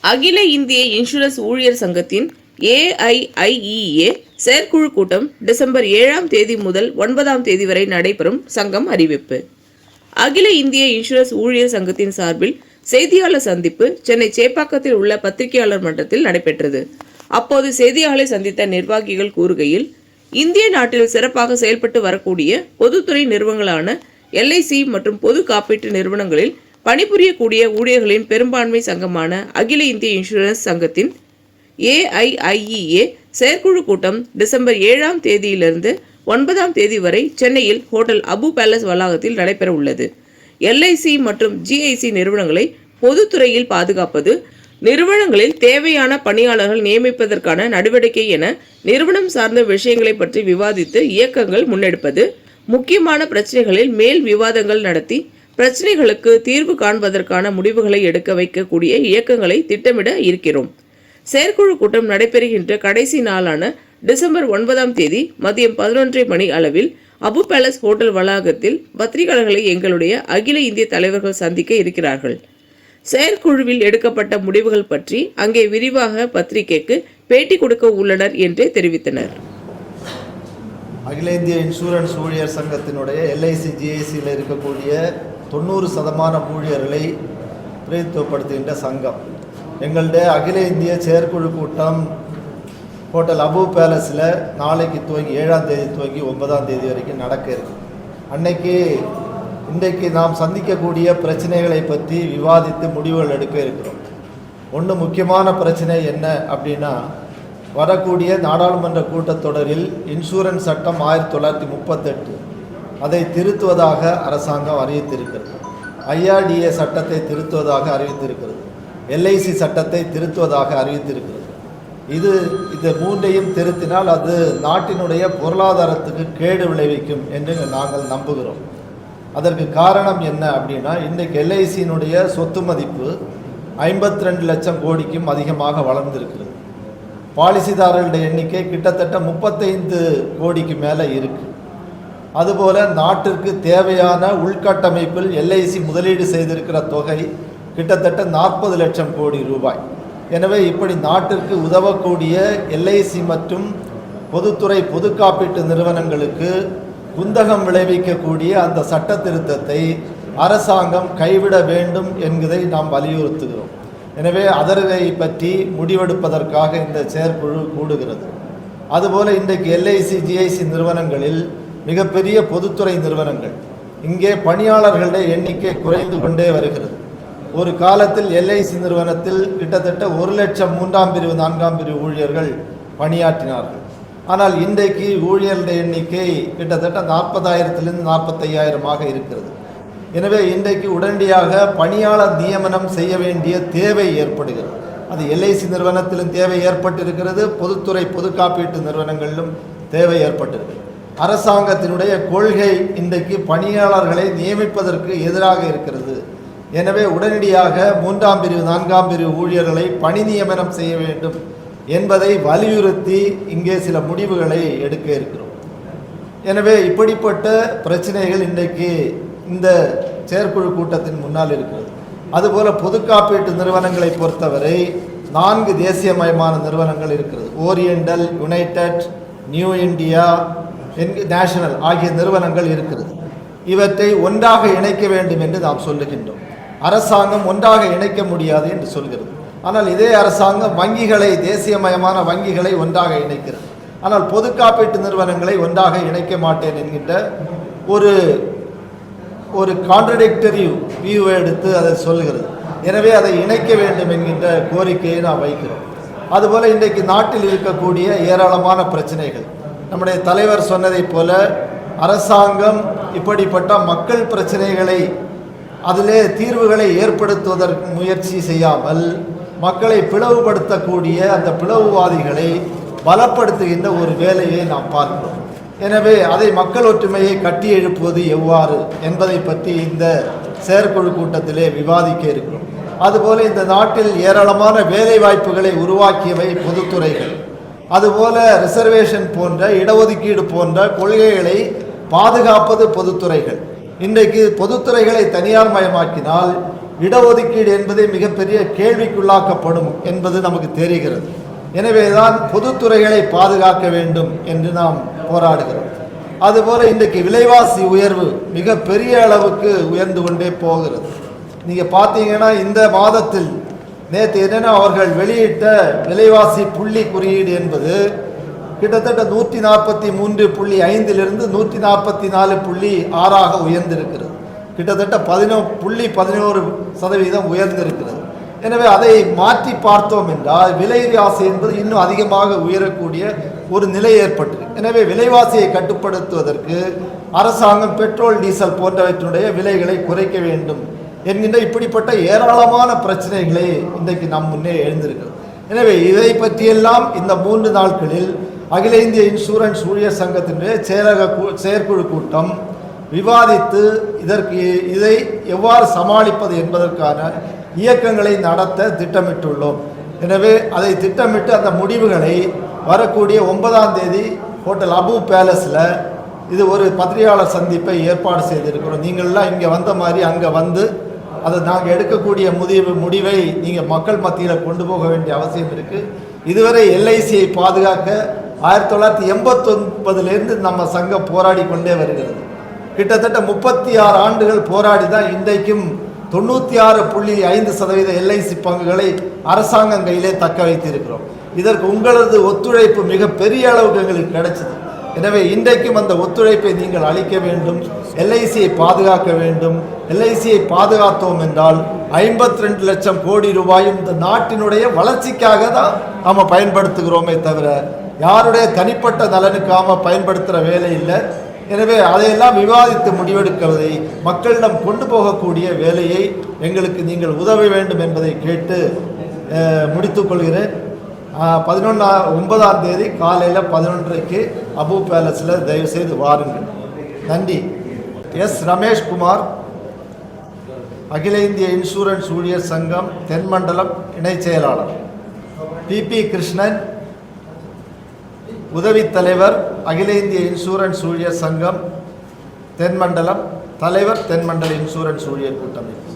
அகில இந்திய இன்சூரன்ஸ் ஊழியர் சங்கத்தின் AIIEA செயற்குழு கூட்டம் டிசம்பர் 7ஆம் தேதி முதல் 9ஆம் தேதி வரை நடைபெறும். சங்கம் அறிவிப்பு. அகில இந்திய இன்சூரன்ஸ் ஊழியர் சங்கத்தின் சார்பில் செய்தியாளர் சந்திப்பு சென்னை சேப்பாக்கத்தில் உள்ள பத்திரிகையாளர் மன்றத்தில் நடைபெற்றது. அப்போது செய்தியாளர்களை சந்தித்த நிர்வாகிகள் கூறுகையில், இந்திய நாட்டில் சிறப்பாக செயல்பட்டு வரக்கூடிய பொதுத்துறை நிறுவனங்களான LIC மற்றும் பொது காப்பீட்டு நிறுவனங்களில் பணிபுரியக்கூடிய ஊழியர்களின் பெரும்பான்மை சங்கமான அகில இந்திய இன்சூரன்ஸ் சங்கத்தின் AIIEA செயற்குழு கூட்டம் டிசம்பர் 7ஆம் தேதியிலிருந்து 9ஆம் தேதி வரை சென்னையில் ஹோட்டல் அபு பேலஸ் வளாகத்தில் நடைபெற உள்ளது. LIC மற்றும் GIC நிறுவனங்களை பொதுத்துறையில் பாதுகாப்பது, நிறுவனங்களில் தேவையான பணியாளர்கள் நியமிப்பதற்கான நடவடிக்கை என நிறுவனம் சார்ந்த விஷயங்களை பற்றி விவாதித்து இயக்கங்கள் முன்னெடுப்பது, முக்கியமான பிரச்சனைகளில் மேல் விவாதங்கள் நடத்தி பிரச்சனைகளுக்கு தீர்வு காண்பதற்கான முடிவுகளை எடுக்க வைக்கக்கூடிய இயக்கங்களை திட்டமிட இருக்கிறோம். செயற்குழு கூட்டம் நடைபெறுகின்ற கடைசி நாளான டிசம்பர் 9ஆம் தேதி மதியம் 11:30 மணி அளவில் அபு பேலஸ் ஹோட்டல் வளாகத்தில் பத்திரிகையாளர்களை எங்களுடைய அகில இந்திய தலைவர்கள் சந்திக்க இருக்கிறார்கள். செயற்குழுவில் எடுக்கப்பட்ட முடிவுகள் பற்றி அங்கே விரிவாக பத்திரிகைக்கு பேட்டி கொடுக்க உள்ளனர் என்று தெரிவித்தனர். அகில இந்திய இன்சூரன்ஸ் ஊழியர் சங்கத்தினுடைய LIC GICயில் இருக்கக்கூடிய 90% ஊழியர்களை பிரதித்துவப்படுத்துகின்ற சங்கம். எங்களுடைய அகில இந்திய செயற்குழு கூட்டம் ஹோட்டல் அபு பேலஸில் நாளைக்கு துவங்கி 7ஆம் தேதி துவங்கி 9ஆம் தேதி வரைக்கும் நடக்க இருக்கு. இன்றைக்கு நாம் சந்திக்கக்கூடிய பிரச்சனைகளை பற்றி விவாதித்து முடிவுகள் எடுக்க இருக்கிறோம். ஒன்று முக்கியமான பிரச்சனை என்ன அப்படின்னா, வரக்கூடிய நாடாளுமன்ற கூட்டத்தொடரில் இன்சூரன்ஸ் சட்டம் 1938 அதை திருத்துவதாக அரசாங்கம் அறிவித்திருக்கிறது. IRDA சட்டத்தை திருத்துவதாக அறிவித்திருக்கிறது. LIC சட்டத்தை திருத்துவதாக அறிவித்திருக்கிறது. இது மூன்றையும் திருத்தினால் அது நாட்டினுடைய பொருளாதாரத்துக்கு கேடு விளைவிக்கும் என்று நாங்கள் நம்புகிறோம். அதற்கு காரணம் என்ன அப்படின்னா, இன்றைக்கு LICயினுடைய சொத்து மதிப்பு 52 லட்சம் கோடிக்கும் அதிகமாக வளர்ந்திருக்கிறது. பாலிசிதாரர்களுடைய எண்ணிக்கை கிட்டத்தட்ட 35 கோடிக்கு மேலே இருக்குது. அதுபோல் நாட்டிற்கு தேவையான உள்கட்டமைப்பில் LIC முதலீடு செய்திருக்கிற தொகை கிட்டத்தட்ட 40 லட்சம் கோடி ரூபாய். எனவே இப்படி நாட்டிற்கு உதவக்கூடிய LIC மற்றும் பொதுத்துறை பொது காப்பீட்டு நிறுவனங்களுக்கு குந்தகம் விளைவிக்கக்கூடிய அந்த சட்ட திருத்தத்தை அரசாங்கம் கைவிட வேண்டும் என்கிறதை நாம் வலியுறுத்துகிறோம். எனவே அதனை பற்றி முடிவெடுப்பதற்காக இந்த செயற்குழு கூடுகிறது. அதுபோல் இன்றைக்கு LIC GIC நிறுவனங்களில் மிகப்பெரிய பொதுத்துறை நிறுவனங்கள், இங்கே பணியாளர்களுடைய எண்ணிக்கை குறைந்து கொண்டே வருகிறது. ஒரு காலத்தில் LIC நிறுவனத்தில் கிட்டத்தட்ட 1 லட்சம் 3ஆம் பிரிவு 4ஆம் பிரிவு ஊழியர்கள் பணியாற்றினார்கள். ஆனால் இன்றைக்கு ஊழியர்களுடைய எண்ணிக்கை கிட்டத்தட்ட 40,000 45,000 இருக்கிறது. எனவே இன்றைக்கு உடனடியாக பணியாளர் நியமனம் செய்ய வேண்டிய தேவை ஏற்படுகிறது. அது LIC நிறுவனத்திலும் தேவை ஏற்பட்டிருக்கிறது, பொதுத்துறை பொது காப்பீட்டு நிறுவனங்களிலும் தேவை ஏற்பட்டிருக்கிறது. அரசாங்கத்தினுடைய கொள்கை இன்றைக்கு பணியாளர்களை நியமிப்பதற்கு எதிராக இருக்கிறது. எனவே உடனடியாக 3ஆம் பிரிவு 4ஆம் பிரிவு ஊழியர்களை பணி நியமனம் செய்ய வேண்டும் என்பதை வலியுறுத்தி இங்கே சில முடிவுகளை எடுக்க இருக்கிறோம். எனவே இப்படிப்பட்ட பிரச்சனைகள் இன்றைக்கு இந்த செயற்குழு கூட்டத்தின் முன்னால் இருக்கிறது. அதுபோல் பொது காப்பீட்டு நிறுவனங்களை பொறுத்தவரை 4 தேசியமயமான நிறுவனங்கள் இருக்கிறது. Oriental, United, new India, national ஆகிய நிறுவனங்கள் இருக்கிறது. இவற்றை ஒன்றாக இணைக்க வேண்டும் என்று நாம் சொல்லுகின்றோம். அரசாங்கம் ஒன்றாக இணைக்க முடியாது என்று சொல்கிறது. ஆனால் இதே அரசாங்கம் வங்கிகளை, தேசியமயமான வங்கிகளை ஒன்றாக இணைக்கிறது. ஆனால் பொது காப்பீட்டு நிறுவனங்களை ஒன்றாக இணைக்க மாட்டேன் என்கின்ற ஒரு கான்ட்ரடிக்டரி வியூவை எடுத்து அதை சொல்கிறது. எனவே அதை இணைக்க வேண்டும் என்கின்ற கோரிக்கையை நாம் வைக்கிறோம். அதுபோல் இன்றைக்கு நாட்டில் இருக்கக்கூடிய ஏராளமான பிரச்சனைகள், நம்முடைய தலைவர் சொன்னதைப் போல அரசாங்கம் இப்படிப்பட்ட மக்கள் பிரச்சனைகளை அதிலே தீர்வுகளை ஏற்படுத்துவதற்கு முயற்சி செய்யாமல் மக்களை பிளவுபடுத்தக்கூடிய அந்த பிளவுவாதிகளை பலப்படுத்துகின்ற ஒரு வேலையை நாம் பார்க்கிறோம். எனவே அதை மக்கள் ஒற்றுமையை கட்டி எழுப்புவது எவ்வாறு என்பதை பற்றி இந்த செயற்குழு கூட்டத்திலே விவாதிக்க இருக்கிறோம். அதுபோல இந்த நாட்டில் ஏராளமான வேலை வாய்ப்புகளை உருவாக்கியவை பொதுத்துறைகள். அதுபோல ரிசர்வேஷன் போன்ற, இடஒதுக்கீடு போன்ற கொள்கைகளை பாதுகாப்பது பொதுத்துறைகள். இன்றைக்கு பொதுத்துறைகளை தனியார் மயமாக்கினால் இடஒதுக்கீடு என்பது மிகப்பெரிய கேள்விக்குள்ளாக்கப்படும் என்பது நமக்கு தெரிகிறது. எனவேதான் பொதுத்துறைகளை பாதுகாக்க வேண்டும் என்று நாம் போராடுகிறோம். அதுபோல இன்றைக்கு விலைவாசி உயர்வு மிக பெரிய அளவுக்கு உயர்ந்து கொண்டே போகிறது. நீங்கள் பார்த்தீங்கன்னா இந்த மாதத்தில் நேற்று என்னென்ன அவர்கள் வெளியிட்ட விலைவாசி புள்ளி குறியீடு என்பது கிட்டத்தட்ட 143.5 144.6 உயர்ந்திருக்கிறது. கிட்டத்தட்ட 11% உயர்ந்திருக்கிறது. எனவே அதை மாற்றி பார்த்தோம் என்றால் விலைவாசி என்பது இன்னும் அதிகமாக உயரக்கூடிய ஒரு நிலை ஏற்பட்டது. எனவே விலைவாசியை கட்டுப்படுத்துவதற்கு அரசாங்கம் பெட்ரோல் டீசல் போன்றவற்றுடைய விலைகளை குறைக்க வேண்டும் என்கின்ற இப்படிப்பட்ட ஏராளமான பிரச்சனைகளை இன்றைக்கு நம் முன்னே எழுந்திருக்கிறது. எனவே இதை பற்றியெல்லாம் இந்த 3 நாட்களில் அகில இந்திய இன்சூரன்ஸ் ஊழியர் சங்கத்தினுடைய செயற்குழு கூட்டம் விவாதித்து இதை எவ்வாறு சமாளிப்பது என்பதற்கான இயக்கங்களை நடத்த திட்டமிட்டுள்ளோம். எனவே அதை திட்டமிட்டு அந்த முடிவுகளை வரக்கூடிய 9ஆம் தேதி ஹோட்டல் அபு பேலஸில் இது ஒரு பத்திரிகையாளர் சந்திப்பை ஏற்பாடு செய்திருக்கிறோம். நீங்கள்லாம் இங்கே வந்த மாதிரி அங்கே வந்து அதை நாங்கள் எடுக்கக்கூடிய முடிவை நீங்கள் மக்கள் மத்தியில் கொண்டு போக வேண்டிய அவசியம் இருக்குது. இதுவரை எல்ஐசியை பாதுகாக்க 1989 நம்ம சங்கம் போராடி கொண்டே வருகிறது. கிட்டத்தட்ட 36 ஆண்டுகள் போராடி தான் இன்றைக்கும் 96.5% எல்ஐசி பங்குகளை அரசாங்கம் கையிலே தக்க வைத்திருக்கிறோம். இதற்கு உங்களது ஒத்துழைப்பு மிக பெரிய அளவுக்கு எங்களுக்கு கிடைச்சது. எனவே இன்றைக்கும் அந்த ஒத்துழைப்பை நீங்கள் அளிக்க வேண்டும். எல்ஐசியை பாதுகாக்க வேண்டும். எல்ஐசியை பாதுகாத்தோம் என்றால் 52 லட்சம் கோடி ரூபாயும் இந்த நாட்டினுடைய வளர்ச்சிக்காக தான் நாம் பயன்படுத்துகிறோமே தவிர யாருடைய தனிப்பட்ட நலனுக்காக பயன்படுத்துகிற வேலை இல்லை. எனவே அதையெல்லாம் விவாதித்து முடிவெடுக்குவதை மக்களிடம் கொண்டு போகக்கூடிய வேலையை எங்களுக்கு நீங்கள் உதவ வேண்டும் என்பதை கேட்டு முடித்துக்கொள்கிறேன். 9ஆம் தேதி காலையில் 11:30 அபு பேலஸில் தயவுசெய்து வாருங்கள். நன்றி. எஸ் ரமேஷ்குமார், அகில இந்திய இன்சூரன்ஸ் ஊழியர் சங்கம் தென்மண்டலம் இணைச் செயலாளர். பிபி கிருஷ்ணன், உதவி தலைவர், அகில இந்திய இன்சூரன்ஸ் ஊழியர் சங்கம் தென்மண்டலம், தலைவர் தென்மண்டல இன்சூரன்ஸ் ஊழியர் கூட்டமைப்பு.